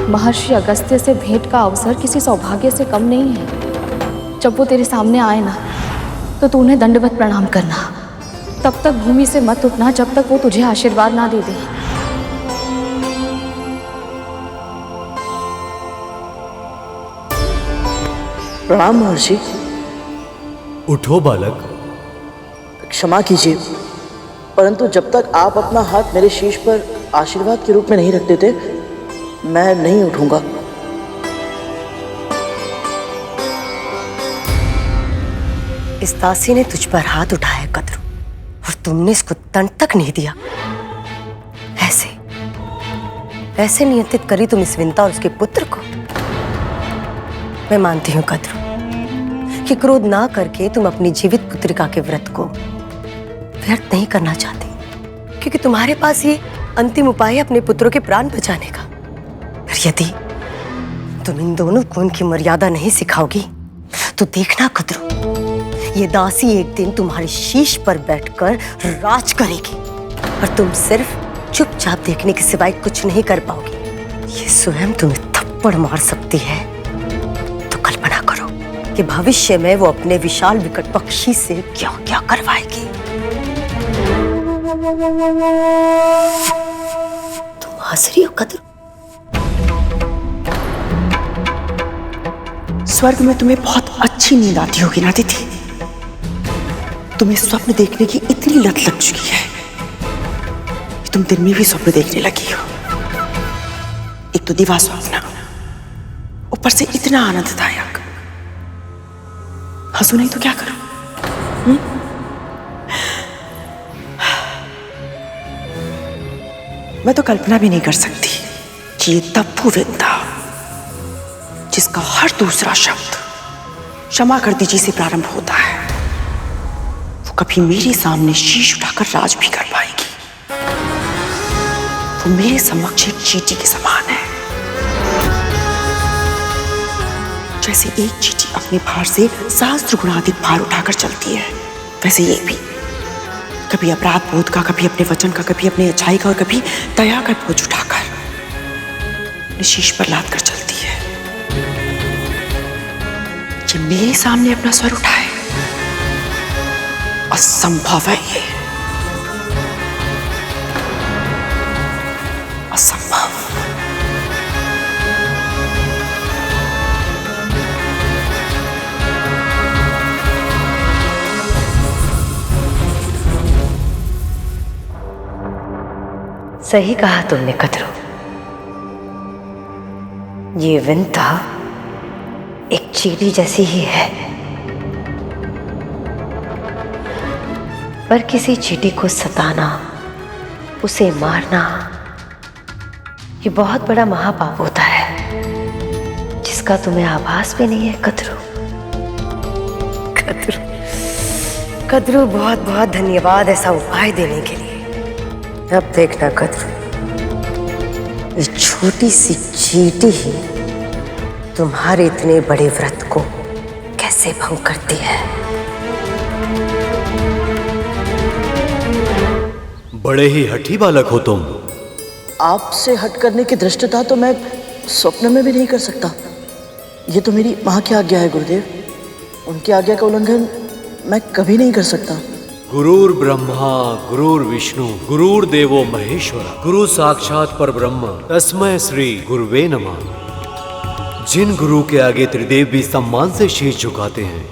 महर्षि अगस्त्य से भेंट का अवसर किसी सौभाग्य से कम नहीं है। जब वो तेरे सामने आए ना, तो तू उन्हें दंडवत प्रणाम करना। तब तक भूमि से मत उठना जब तक वो तुझे आशीर्वाद ना दे दे। प्रणाम महर्षि। उठो बालक। क्षमा कीजिए, परंतु जब तक आप अपना हाथ मेरे शीश पर आशीर्वाद के रूप में नहीं रख देते, मैं नहीं उठूंगा। इस दासी ने तुझ पर हाथ उठाया कद्रू, और तुमने इसको दंड तक नहीं दिया। ऐसे नियंत्रित करी तुम इस विंता और उसके पुत्र को। मैं मानती हूं कद्रू कि क्रोध ना करके तुम अपनी जीवित पुत्रिका के व्रत को व्यर्थ नहीं करना चाहती, क्योंकि तुम्हारे पास ये अंतिम उपाय है अपने पुत्रों के प्राण बचाने का। और यदि तुम इन दोनों को उनकी मर्यादा नहीं सिखाओगी तो देखना कद्रू, ये दासी एक दिन तुम्हारे शीश पर बैठकर राज करेगी और तुम सिर्फ चुपचाप देखने के सिवाय कुछ नहीं कर पाओगी। ये स्वयं तुम्हें थप्पड़ मार सकती है। तो कल्पना करो कि भविष्य में वो अपने विशाल विकट पक्षी से क्या क्या करवाएगी। तुम हंस रही हो कद्रू? स्वर्ग में तुम्हें बहुत अच्छी नींद आती होगी ना दीदी। तुम्हें स्वप्न देखने की इतनी लत लग चुकी है कि तुम दिन में भी स्वप्न देखने लगी हो। एक तो दिवा स्वप्न, ऊपर से इतना आनंददायक। हंसू नहीं तो क्या करूं? मैं तो कल्पना भी नहीं कर सकती कि ये तप्पू विंता, जिसका हर दूसरा शब्द क्षमा कर दीजिए से प्रारंभ होता है, वो कभी मेरे सामने शीश उठाकर राज भी कर पाएगी। वो मेरे समक्ष एक चींटी के समान है। जैसे एक चींटी अपने भार से सहस्त्र गुना अधिक भार उठाकर चलती है, वैसे ये भी कभी अपराध बोध का, कभी अपने वचन का, कभी अपनी अच्छाई का और कभी दया का बोझ उठाकर शीश पर लाद कर चलती है। ये मेरे सामने अपना स्वर उठाए, असंभव है। ये असंभव। सही कहा तुमने कद्रू। ये विंता एक चींटी जैसी ही है, पर किसी चींटी को सताना, उसे मारना, ये बहुत बड़ा महापाप होता है, जिसका तुम्हें आभास भी नहीं है कद्रू। कद्रू कद्रू, बहुत बहुत धन्यवाद ऐसा उपाय देने के लिए। अब देखना कद्रू, ये छोटी सी चींटी ही तुम्हारे इतने बड़े व्रत को कैसे भंग करती है। बड़े ही हठी बालक हो तुम। आपसे हट करने की धृष्टता तो मैं स्वप्न में भी नहीं कर सकता। ये तो मेरी माँ की आज्ञा है गुरुदेव। उनकी आज्ञा का उल्लंघन मैं कभी नहीं कर सकता। गुरुर् ब्रह्मा गुरुर् विष्णु गुरुर्देवो महेश्वर गुरु साक्षात परब्रह्म तस्मै श्री गुरुवे नमः। जिन गुरु के आगे त्रिदेव भी सम्मान से शीश झुकाते हैं,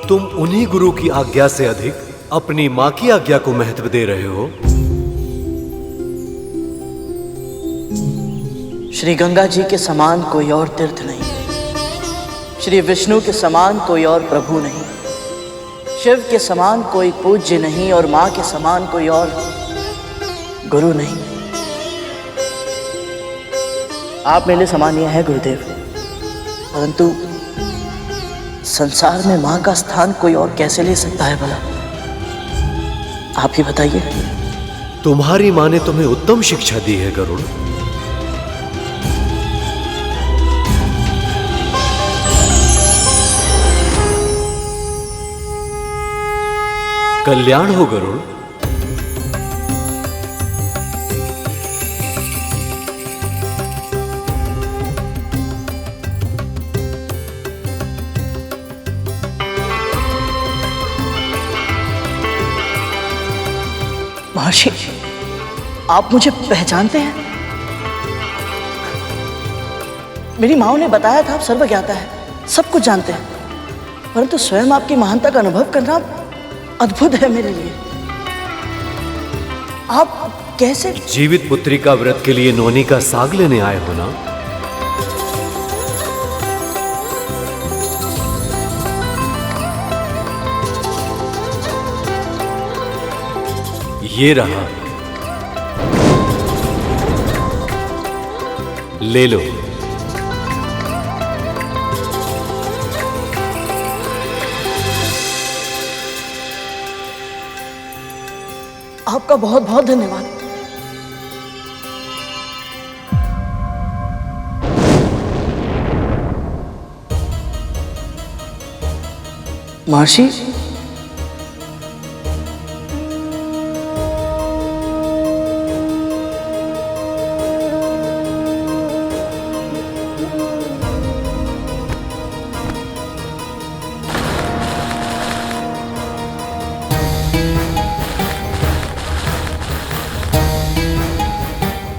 तुम उन्हीं गुरु की आज्ञा से अधिक अपनी माँ की आज्ञा को महत्व दे रहे हो। श्री गंगा जी के समान कोई और तीर्थ नहीं, श्री विष्णु के समान कोई और प्रभु नहीं, शिव के समान कोई पूज्य नहीं और माँ के समान कोई और गुरु नहीं। आप मेरे समानीय है गुरुदेव, परंतु संसार में माँ का स्थान कोई और कैसे ले सकता है भला? आप ही बताइए। तुम्हारी माँ ने तुम्हें उत्तम शिक्षा दी है गरुड़। कल्याण हो गरुड़। महर्षि, आप मुझे पहचानते हैं? मेरी माँ ने बताया था आप सर्वज्ञाता है, सब कुछ जानते हैं, परंतु स्वयं आपकी महानता का अनुभव करना अद्भुत है मेरे लिए। आप कैसे? जीवित पुत्री का व्रत के लिए नोनी का साग लेने आए हो ना? ये रहा, ले लो। आपका बहुत बहुत धन्यवाद। महर्षि,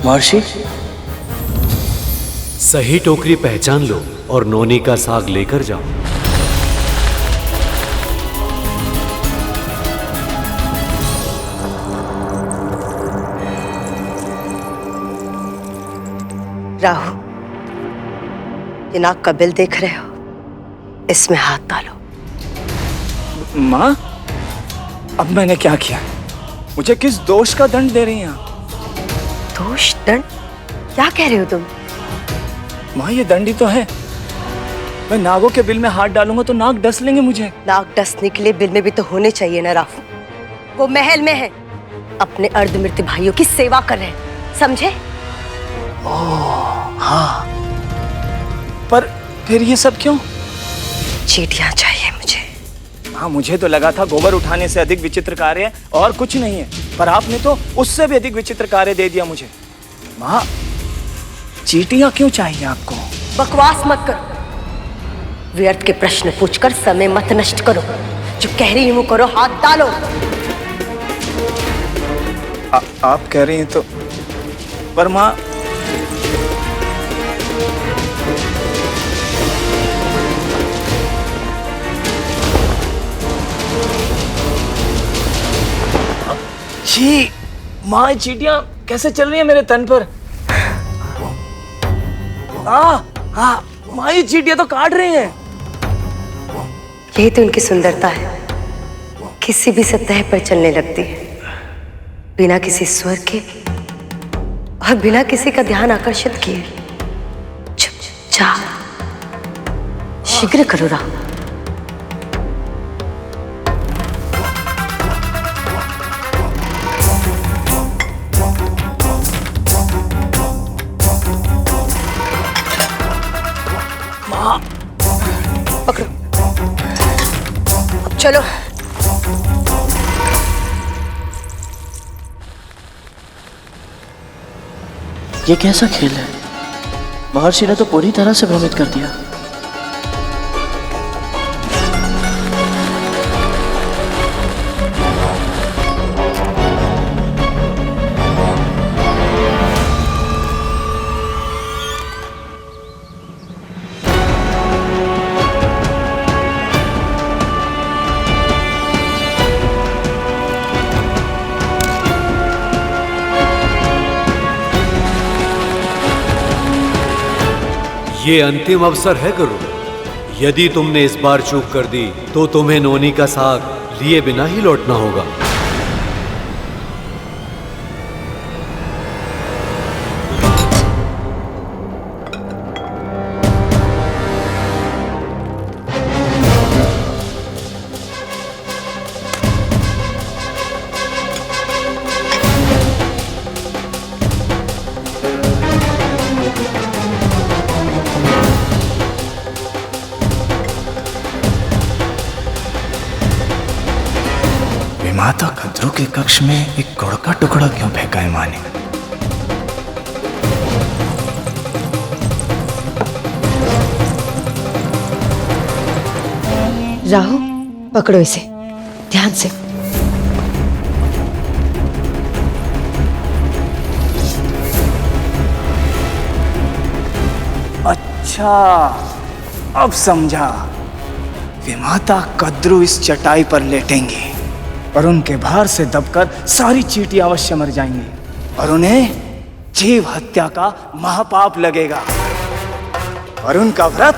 महर्षि, सही टोकरी पहचान लो और नोनी का साग लेकर जाओ। राहु, ये नाग का बिल देख रहे हो, इसमें हाथ डालो। माँ, अब मैंने क्या किया? मुझे किस दोष का दंड दे रही हैं आप? दोष, दंड? क्या कह रहे हो तुम? माँ, ये दंड ही तो है। मैं नागों के बिल में हाथ डालूंगा तो नाग डस लेंगे मुझे। नाग डसने के लिए बिल में भी तो होने चाहिए ना राहु। वो महल में है, अपने अर्धमृत्यु भाइयों की सेवा कर रहे हैं, समझे? हाँ, पर फिर ये सब क्यों? चींटियां चाहिए मुझे। हाँ, मुझे तो लगा था गोबर उठाने से अधिक विचित्र कार्य है और कुछ नहीं है, पर आपने तो उससे भी अधिक विचित्र कार्य दे दिया मुझे। माँ, चींटियां क्यों चाहिए आपको? बकवास मत करो, व्यर्थ के प्रश्न पूछकर समय मत नष्ट करो। जो कह रही हूं करो, हाथ डालो। आप कह रही हैं तो, पर माँ, छी, माँ, ये चींटियां कैसे चल रही है मेरे तन पर? माँ, ये चींटियां तो काट रही हैं। यही तो उनकी सुंदरता है, किसी भी सतह पर चलने लगती है, बिना किसी स्वर के और बिना किसी का ध्यान आकर्षित किए। चुपचाप शीघ्र करो राहु। पकड़ो, अब चलो। ये कैसा खेल है? महर्षि ने तो पूरी तरह से भ्रमित कर दिया। ये अंतिम अवसर है गुरु। यदि तुमने इस बार चूक कर दी तो तुम्हें नोनी का साग लिए बिना ही लौटना होगा। माता कद्रू के कक्ष में एक गुड़ का टुकड़ा क्यों फेंका है माँ ने? राहु, पकड़ो इसे ध्यान से। अच्छा, अब समझा। विमाता कद्रू इस चटाई पर लेटेंगे और उनके भार से दबकर सारी चींटियां अवश्य मर जाएंगी और उन्हें जीव हत्या का महापाप लगेगा और उनका व्रत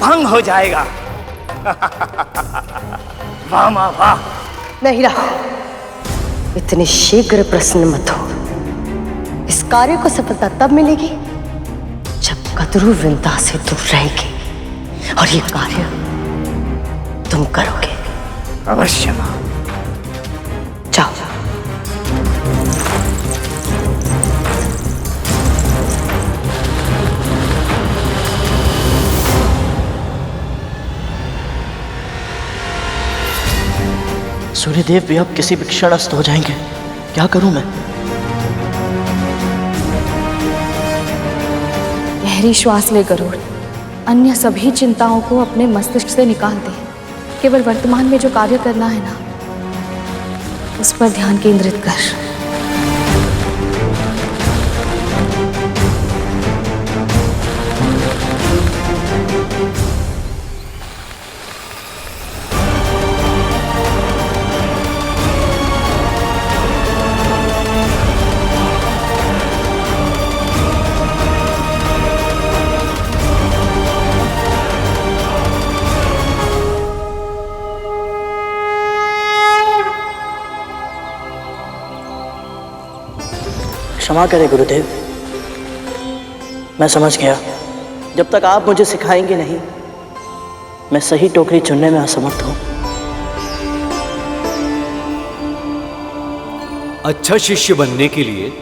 भंग हो जाएगा। वाह मां वाह। नहीं रहा, इतनी शीघ्र प्रसन्न मत हो। इस कार्य को सफलता तब मिलेगी जब कद्रू विंता से दूर रहेगी और ये कार्य तुम करोगे। अवश्य मां। जाओ। सूर्यदेव भी अब किसी भी क्षण अस्त हो जाएंगे। क्या करूं मैं? गहरी श्वास ले गरुड़। अन्य सभी चिंताओं को अपने मस्तिष्क से निकाल दे। केवल वर्तमान में जो कार्य करना है ना, उस पर ध्यान केंद्रित कर। क्षमा करें गुरुदेव, मैं समझ गया। जब तक आप मुझे सिखाएंगे नहीं, मैं सही टोकरी चुनने में असमर्थ हूं। अच्छा शिष्य बनने के लिए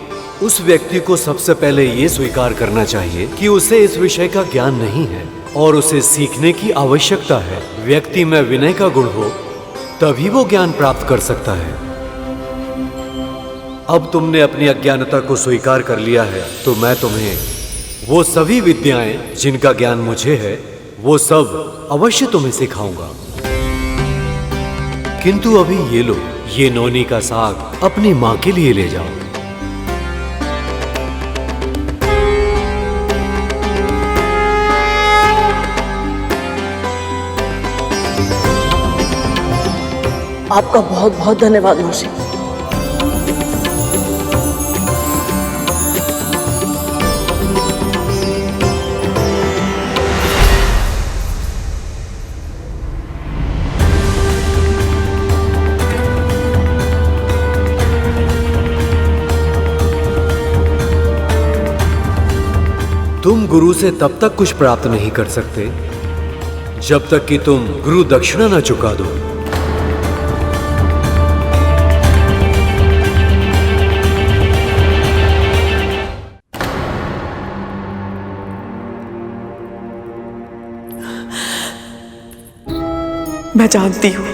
उस व्यक्ति को सबसे पहले ये स्वीकार करना चाहिए कि उसे इस विषय का ज्ञान नहीं है और उसे सीखने की आवश्यकता है। व्यक्ति में विनय का गुण हो तभी वो ज्ञान प्राप्त कर सकता है। अब तुमने अपनी अज्ञानता को स्वीकार कर लिया है, तो मैं तुम्हें वो सभी विद्याएं जिनका ज्ञान मुझे है, वो सब अवश्य तुम्हें सिखाऊंगा। किंतु अभी ये लो, ये नौनी का साग अपनी मां के लिए ले जाओ। आपका बहुत बहुत धन्यवाद मौसी। तुम गुरु से तब तक कुछ प्राप्त नहीं कर सकते जब तक कि तुम गुरु दक्षिणा न चुका दो। मैं जानती हूं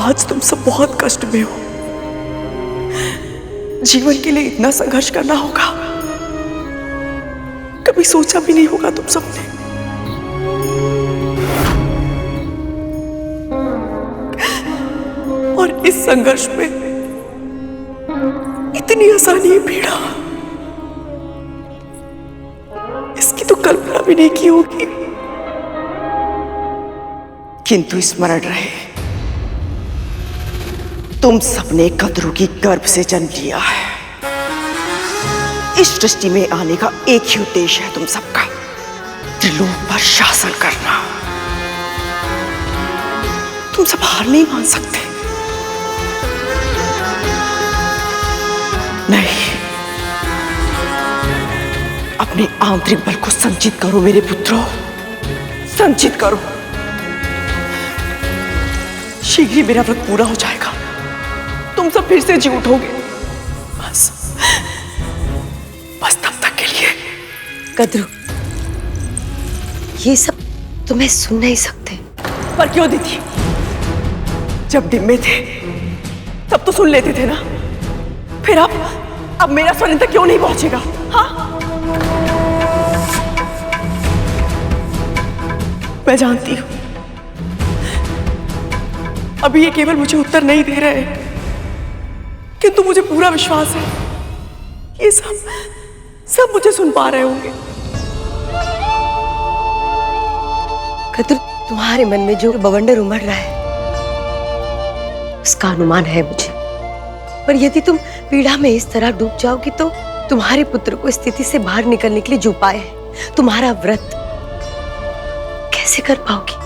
आज तुम सब बहुत कष्ट में हो। जीवन के लिए इतना संघर्ष करना होगा, कभी सोचा भी नहीं होगा तुम सबने। और इस संघर्ष में इतनी आसानी पीड़ा, इसकी तो कल्पना भी नहीं की होगी। किंतु स्मरण रहे, तुम सबने कद्रू की गर्भ से जन्म लिया है। इस सृष्टि में आने का एक ही उद्देश्य है तुम सबका, त्रिलोक पर शासन करना। तुम सब हार नहीं मान सकते। नहीं, अपने आंतरिक बल को संचित करो मेरे पुत्रों, संचित करो। शीघ्र ही मेरा व्रत पूरा हो जाएगा, तुम सब फिर से जी उठोगे। बस तब तक के लिए। कद्रू, ये सब तुम्हें सुन नहीं सकते। पर क्यों दीदी? जब डिम्बे थे तब तो सुन लेते थे ना। फिर अब मेरा स्वर इन तक क्यों नहीं पहुंचेगा? हाँ, मैं जानती हूं अभी ये केवल मुझे उत्तर नहीं दे रहे हैं, किंतु मुझे पूरा विश्वास है ये सब मुझे सुन पा रहे होंगे। कद्रू, तुम्हारे मन में जो बवंडर उमड़ रहा है उसका अनुमान है मुझे, पर यदि तुम पीड़ा में इस तरह डूब जाओगी तो तुम्हारे पुत्र को स्थिति से बाहर निकलने के लिए जो उपाय है, तुम्हारा व्रत कैसे कर पाओगी?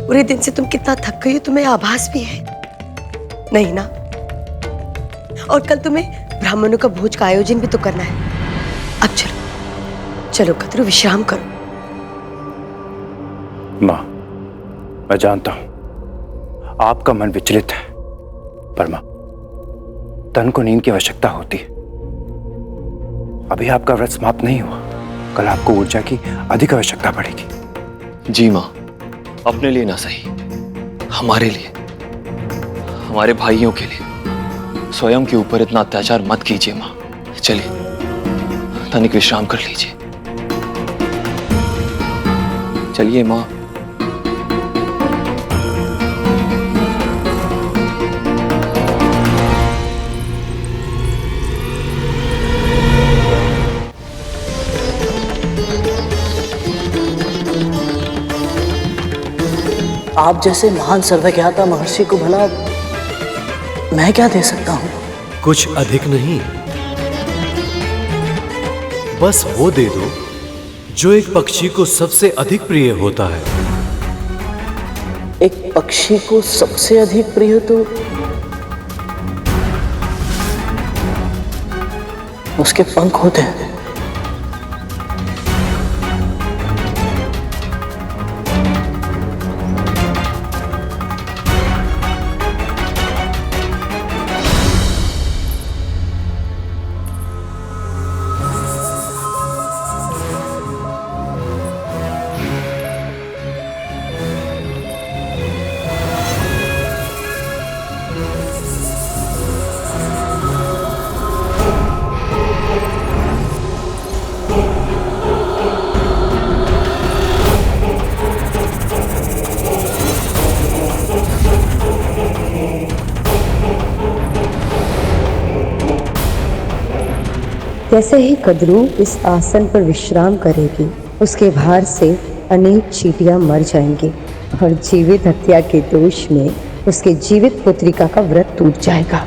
पूरे दिन से तुम कितना थक गई हो, तुम्हें आभास भी है नहीं ना? और कल तुम्हें ब्राह्मणों का भोज का आयोजन भी तो करना है। अब चलो चलो कद्रू, विश्राम करो। माँ, मैं जानता हूं आपका मन विचलित है, पर माँ, तन को नींद की आवश्यकता होती है। अभी आपका व्रत समाप्त नहीं हुआ, कल आपको ऊर्जा की अधिक आवश्यकता पड़ेगी। जी माँ, अपने लिए ना सही, हमारे लिए, हमारे भाइयों के लिए स्वयं के ऊपर इतना अत्याचार मत कीजिए माँ। चलिए तनिक विश्राम कर लीजिए। चलिए माँ। आप जैसे महान सर्वज्ञाता महर्षि को भला मैं क्या दे सकता हूं? कुछ अधिक नहीं, बस वो दे दो जो एक पक्षी को सबसे अधिक प्रिय होता है। एक पक्षी को सबसे अधिक प्रिय तो उसके पंख होते हैं। जैसे ही कद्रू इस आसन पर विश्राम करेगी, उसके भार से अनेक चींटियां मर जाएंगी और जीवित हत्या के दोष में उसके जीवित पुत्रिका का व्रत टूट जाएगा।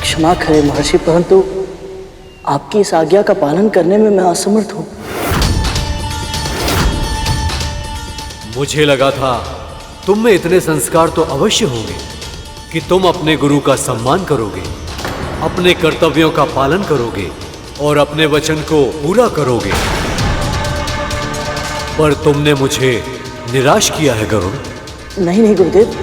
क्षमा करें महर्षि, परंतु आपकी इस आज्ञा का पालन करने में मैं असमर्थ हूं। मुझे लगा था तुम में इतने संस्कार तो अवश्य होंगे कि तुम अपने गुरु का सम्मान करोगे, अपने कर्तव्यों का पालन करोगे और अपने वचन को पूरा करोगे, पर तुमने मुझे निराश किया है गरुड़। नहीं नहीं गुरुदेव,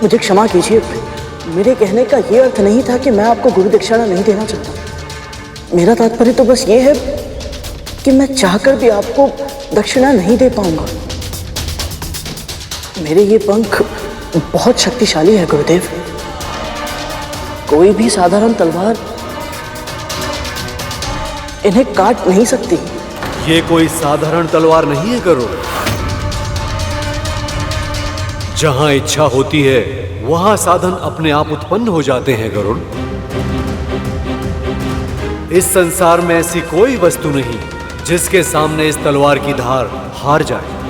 मुझे क्षमा कीजिए। मेरे कहने का यह अर्थ नहीं था कि मैं आपको गुरु दक्षिणा नहीं देना चाहता। मेरा तात्पर्य तो बस ये है कि मैं चाहकर भी आपको दक्षिणा नहीं दे पाऊंगा। मेरे ये पंख बहुत शक्तिशाली है गुरुदेव। कोई भी साधारण तलवार इन्हें काट नहीं सकती। ये कोई साधारण तलवार नहीं है गरुड़। जहां इच्छा होती है वहां साधन अपने आप उत्पन्न हो जाते हैं गरुड़। इस संसार में ऐसी कोई वस्तु नहीं जिसके सामने इस तलवार की धार हार जाए।